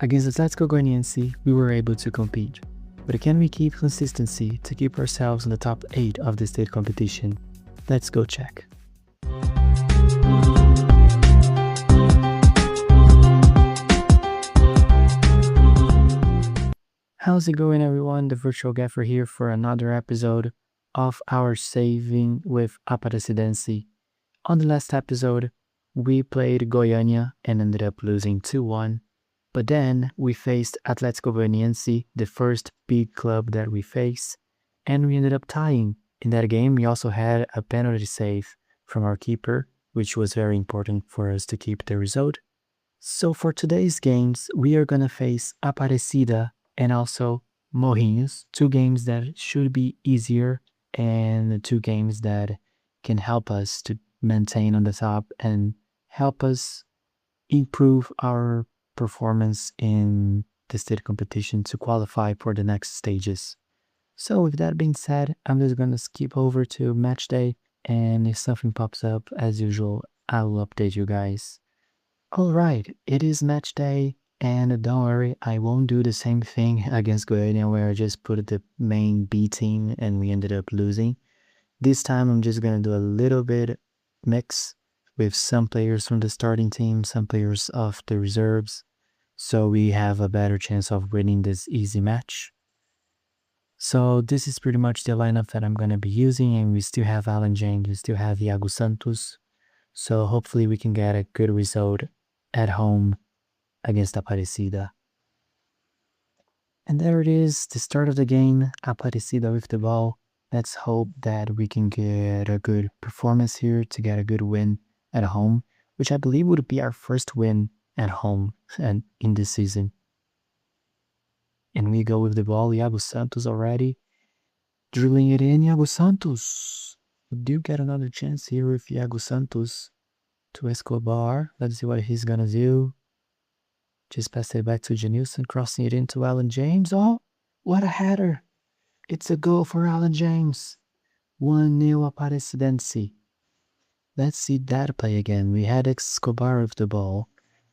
Against Atletico Goianiense, we were able to compete. But can we keep consistency to keep ourselves in the top 8 of the state competition? Let's go check. How's it going, everyone? The virtual Gaffer here for another episode of our saving with Aparecidense. On the last episode, we played Goiânia and ended up losing 2-1. But then we faced Atletico Goianiense, the first big club that we faced, and we ended up tying. In that game, we also had a penalty save from our keeper, which was very important for us to keep the result. So for today's games, we are going to face Aparecida and also Morrinhos, two games that should be easier and two games that can help us to maintain on the top and help us improve our performance in the state competition to qualify for the next stages. So with that being said, I'm just going to skip over to match day, and if something pops up, as usual, I will update you guys. Alright, it is match day, and don't worry, I won't do the same thing against Goiânia where I just put the main B team and we ended up losing. This time I'm just going to do a little bit mix with some players from the starting team, some players of the reserves, so we have a better chance of winning this easy match. So this is pretty much the lineup that I'm going to be using, and we still have Alan James, we still have Iago Santos, so hopefully we can get a good result at home against Aparecida. And there it is, the start of the game, Aparecida with the ball. Let's hope that we can get a good performance here to get a good win at home, which I believe would be our first win at home and in this season. And we go with the ball, Iago Santos already. Drilling it in, Iago Santos. We do get another chance here with Iago Santos to Escobar. Let's see what he's gonna do. Just pass it back to Janilson, crossing it into Alan James. Oh, what a header. It's a goal for Alan James. 1-0 Aparecidense. Let's see that play again. We had Escobar with the ball.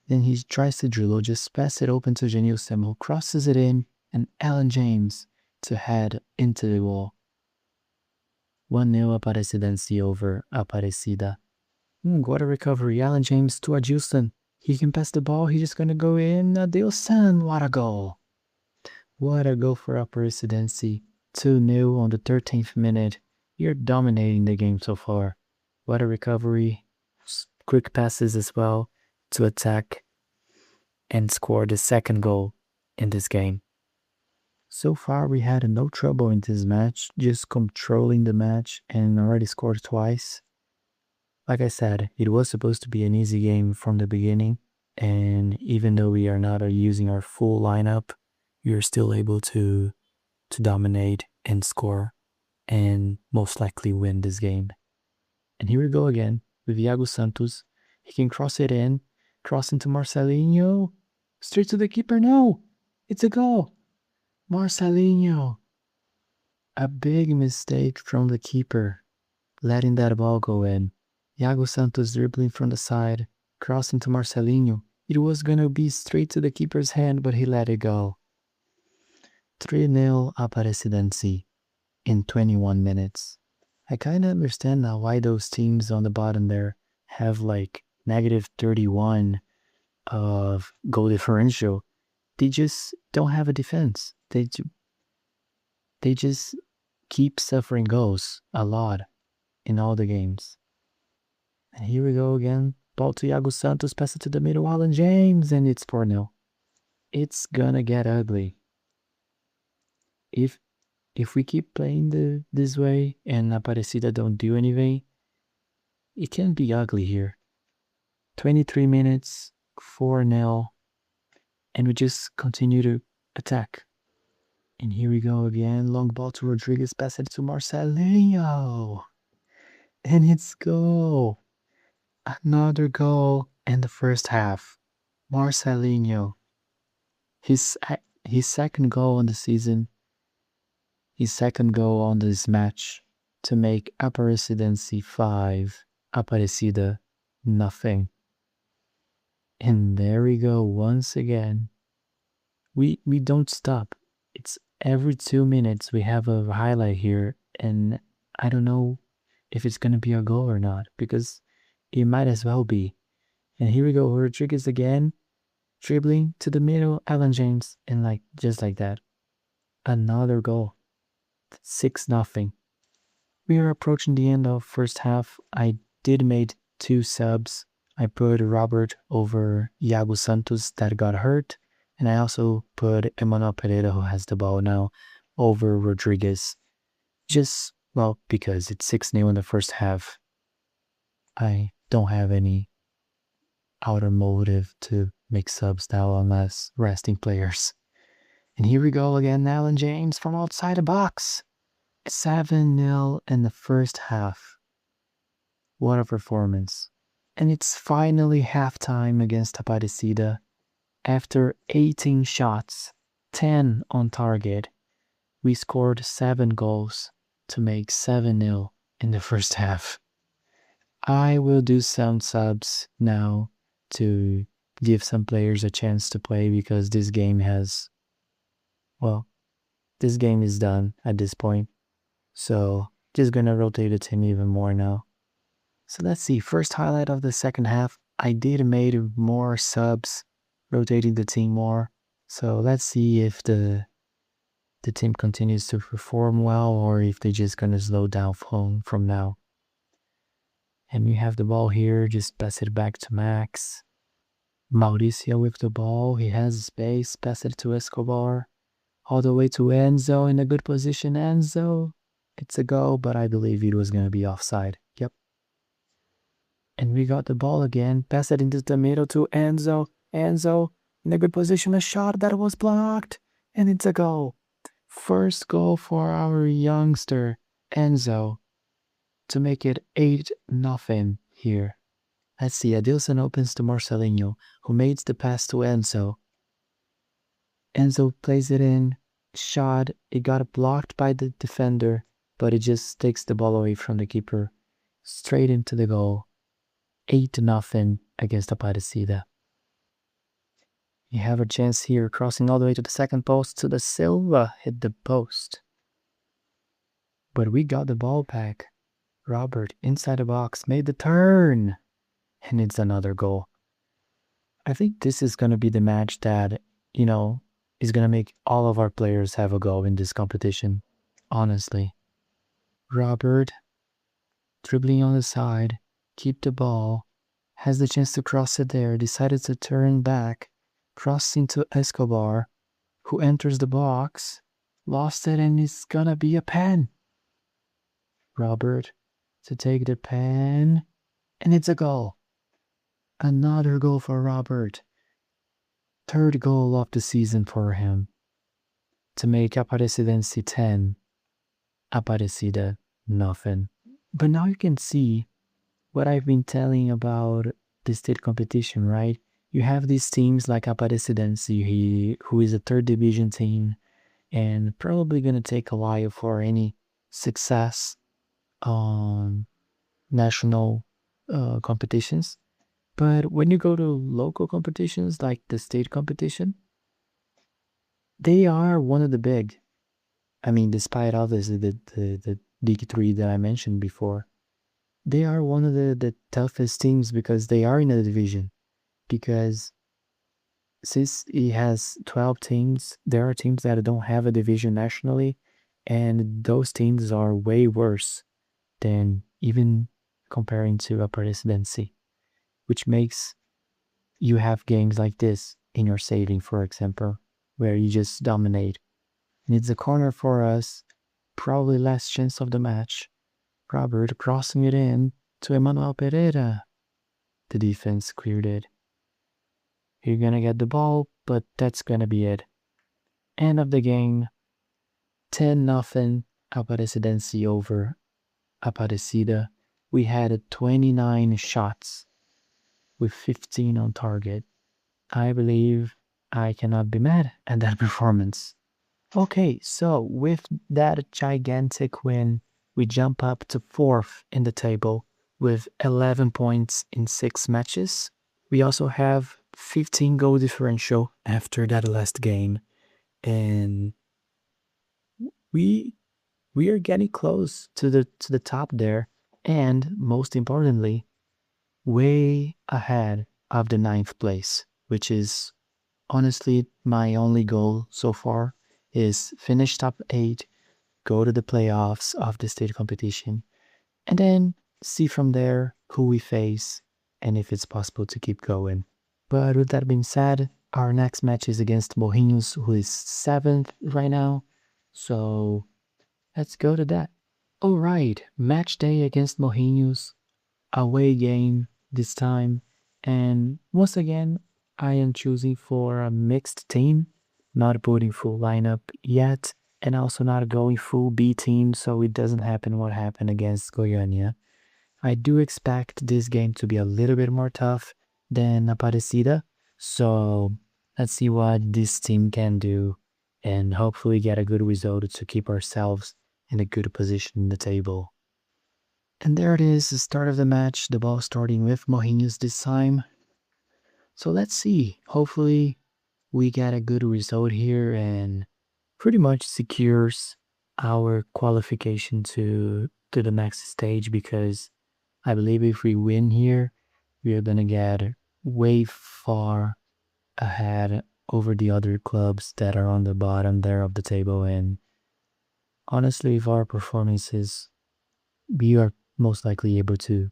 Then he tries to dribble, just pass it open to Janilson, who crosses it in, and Alan James to head into the wall. 1-0 Aparecidense over Aparecida. What a recovery. Alan James to Adilson. He can pass the ball. He's just going to go in. Adilson, what a goal. What a goal for Aparecidense. 2-0 on the 13th minute. You're dominating the game so far. What a recovery. Quick passes as well to attack and score the second goal in this game. So far we had no trouble in this match, just controlling the match and already scored twice. Like I said, it was supposed to be an easy game from the beginning, and even though we are not using our full lineup, we are still able to dominate and score and most likely win this game. And here we go again with Iago Santos. He can cross it in, cross into Marcelinho, straight to the keeper. No, it's a goal. Marcelinho. A big mistake from the keeper, letting that ball go in. Iago Santos dribbling from the side, crossing to Marcelinho. It was going to be straight to the keeper's hand, but he let it go. 3-0 Aparecidense in 21 minutes. I kind of understand now why those teams on the bottom there have like -31 of goal differential. They just don't have a defense. They just keep suffering goals a lot in all the games. And here we go again. Ball to Iago Santos, pass it to the middle, Alan James, and it's 4-0. It's gonna get ugly. If we keep playing this way and Aparecida don't do anything, it can be ugly here. 23 minutes, 4-0, and we just continue to attack. And here we go again, long ball to Rodriguez, pass it to Marcelinho. And it's goal. Another goal in the first half. Marcelinho. His second goal on the season. His second goal on this match to make Aparecidense 5, Aparecida nothing. And there we go once again. we don't stop. It's every 2 minutes we have a highlight here, and I don't know if it's gonna be a goal or not because it might as well be. And here we go, Rodriguez again, dribbling to the middle, Alan James, and like just like that, another goal. 6-0. We are approaching the end of first half. I did made 2 subs. I put Robert over Iago Santos that got hurt. And I also put Emmanuel Pereira, who has the ball now, over Rodriguez. Just, well, because it's 6-0 in the first half. I don't have any outer motive to make subs now unless resting players. And here we go again, Alan James from outside the box. 7-0 in the first half. What a performance. And it's finally halftime against Aparecida. After 18 shots, 10 on target, we scored 7 goals to make 7-0 in the first half. I will do some subs now to give some players a chance to play because this game has, well, this game is done at this point. So just gonna rotate the team even more now. So let's see, first highlight of the second half, I did made more subs, rotating the team more. So let's see if the team continues to perform well or if they're just gonna slow down from now. And we have the ball here, just pass it back to Max. Mauricio with the ball, he has space, pass it to Escobar. All the way to Enzo in a good position, Enzo. It's a goal, but I believe it was going to be offside. Yep. And we got the ball again. Pass it into the middle to Enzo. Enzo in a good position. A shot that was blocked. And it's a goal. First goal for our youngster, Enzo, to make it 8-0 here. Let's see. Adilson opens to Marcelinho, who makes the pass to Enzo. Enzo plays it in. Shot. It got blocked by the defender, but it just takes the ball away from the keeper. Straight into the goal. 8-0 against Aparecida. You have a chance here, crossing all the way to the second post to the Silva. Hit the post. But we got the ball back. Robert, inside the box, made the turn. And it's another goal. I think this is going to be the match that, is going to make all of our players have a goal in this competition. Honestly. Robert, dribbling on the side, keep the ball, has the chance to cross it there, decided to turn back, crossing to Escobar, who enters the box, lost it, and it's gonna be a pen. Robert to take the pen, and it's a goal. Another goal for Robert. Third goal of the season for him. To make Aparecidense 10, Aparecida nothing. But now you can see what I've been telling about the state competition, right? You have these teams like Aparecidense, who is a third division team, and probably going to take a while for any success on national competitions. But when you go to local competitions like the state competition, they are one of the big. I mean, despite obviously the League 3 that I mentioned before, they are one of the toughest teams because they are in a division. Because since it has 12 teams, there are teams that don't have a division nationally, and those teams are way worse than even comparing to Aparecidense, which makes you have games like this in your saving, for example, where you just dominate. And it's a corner for us, probably last chance of the match. Robert crossing it in to Emmanuel Pereira. The defense cleared it. You're gonna get the ball, but that's gonna be it. End of the game. 10-0 Aparecidense over Aparecida. We had 29 shots with 15 on target. I believe I cannot be mad at that performance. Okay, so with that gigantic win, we jump up to 4th in the table with 11 points in 6 matches. We also have 15 goal differential after that last game, and we we are getting close to the top there, and most importantly, way ahead of the ninth place, which is honestly my only goal so far is finish top 8, go to the playoffs of the state competition, and then see from there who we face and if it's possible to keep going. But with that being said, our next match is against Morrinhos, who is 7th right now. So let's go to that. All right, match day against Morrinhos, away game this time. And once again, I am choosing for a mixed team, not putting full lineup yet, and also not going full B team so it doesn't happen what happened against Goiânia. I do expect this game to be a little bit more tough than Aparecida, so let's see what this team can do and hopefully get a good result to keep ourselves in a good position in the table. And there it is, the start of the match, the ball starting with Morrinhos this time. So let's see. Hopefully we get a good result here and pretty much secures our qualification to the next stage, because I believe if we win here, we are gonna get way far ahead over the other clubs that are on the bottom there of the table. And honestly, if our performances, we are most likely able to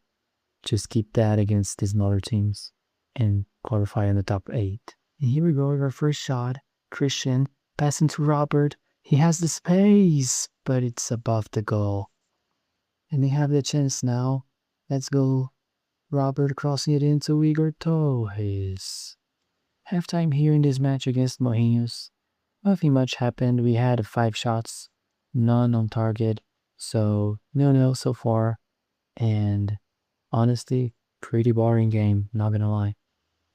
just keep that against these smaller teams and qualify in the top 8. And here we go with our first shot. Christian passing to Robert. He has the space, but it's above the goal. And they have the chance now. Let's go. Robert crossing it into Igor Torres. Halftime here in this match against Morrinhos. Nothing much happened. We had 5 shots, none on target. So 0-0 so far. And honestly, pretty boring game, not gonna lie.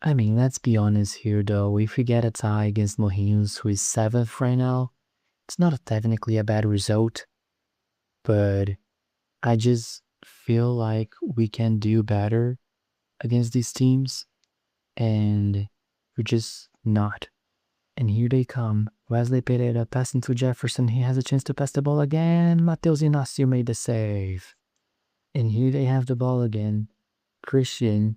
I mean, let's be honest here though. If we get a tie against Morrinhos, who is 7th right now, it's not technically a bad result, but I just feel like we can do better against these teams, and we're just not. And here they come. Wesley Pereira passing to Jefferson. He has a chance to pass the ball again. Mateus Inácio made the save. And here they have the ball again. Christian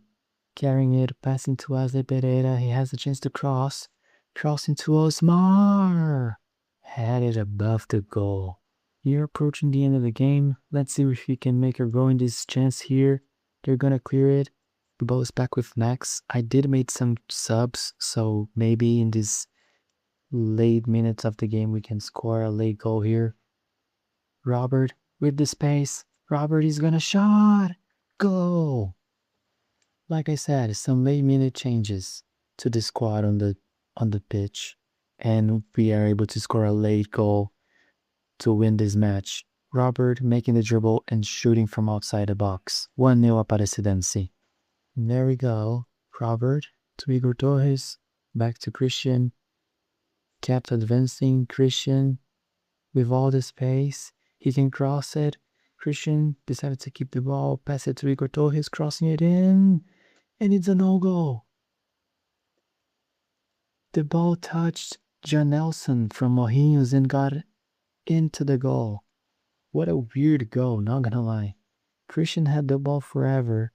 carrying it, passing to Wesley Pereira. He has a chance to cross. Crossing to Osmar. Had it above the goal. You're approaching the end of the game. Let's see if we can make a goal in this chance here. They're gonna clear it. The ball is back with Max. I did make some subs, so maybe in this late minutes of the game we can score a late goal here. Robert with the space. Robert is gonna shot. Goal. Like I said, some late minute changes to the squad on the pitch, and we are able to score a late goal to win this match. Robert making the dribble and shooting from outside the box. 1-0 Aparecidense. There we go. Robert to Igor Torres. Back to Christian. Kept advancing. Christian with all the space. He can cross it. Christian decided to keep the ball. Pass it to Igor Torres. Crossing it in. And it's a no-goal. The ball touched John Nelson from Morrinhos and got into the goal. What a weird goal, not gonna lie. Christian had the ball forever,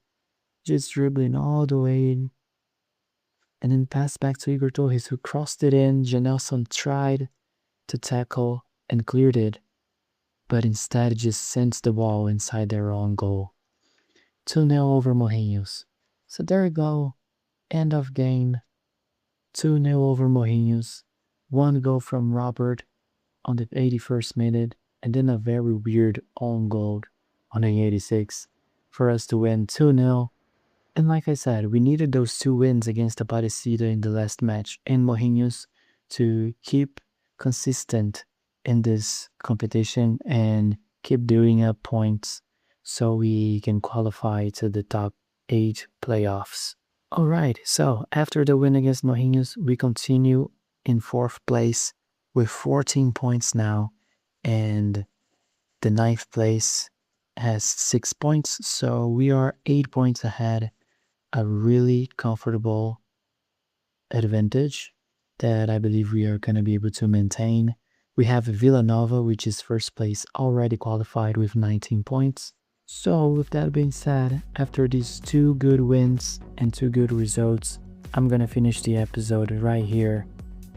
just dribbling all the way in, and then passed back to Igor Torres, who crossed it in. Janelson tried to tackle and cleared it, but instead just sends the ball inside their own goal. 2-0 over Morrinhos. So there we go. End of game. 2-0 over Morrinhos. 1 goal from Robert on the 81st minute, and then a very weird own goal on the 86th for us to win 2-0. And like I said, we needed those 2 wins against Aparecida in the last match and Morrinhos to keep consistent in this competition and keep doing up points so we can qualify to the top 8 playoffs. Alright, so after the win against Morrinhos, we continue in 4th place with 14 points now, and the 9th place has 6 points, so we are 8 points ahead. A really comfortable advantage that I believe we are going to be able to maintain. We have Villanova, which is first place, already qualified with 19 points. So, with that being said, after these two good wins and two good results, I'm gonna finish the episode right here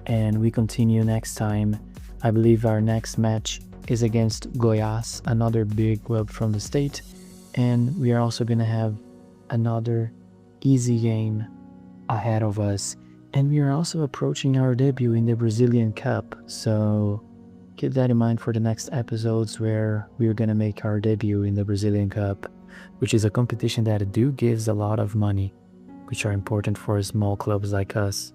and we continue next time. I believe our next match is against Goiás, another big club from the state, and we are also gonna have another easy game ahead of us. And we are also approaching our debut in the Brazilian Cup, so keep that in mind for the next episodes where we're gonna make our debut in the Brazilian Cup, which is a competition that gives a lot of money, which are important for small clubs like us.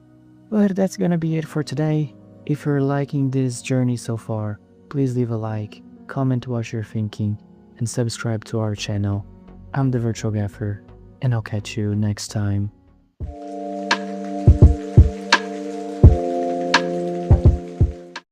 But that's gonna be it for today. If you're liking this journey so far, please leave a like, comment what you're thinking, and subscribe to our channel. I'm the Virtual Gaffer, and I'll catch you next time.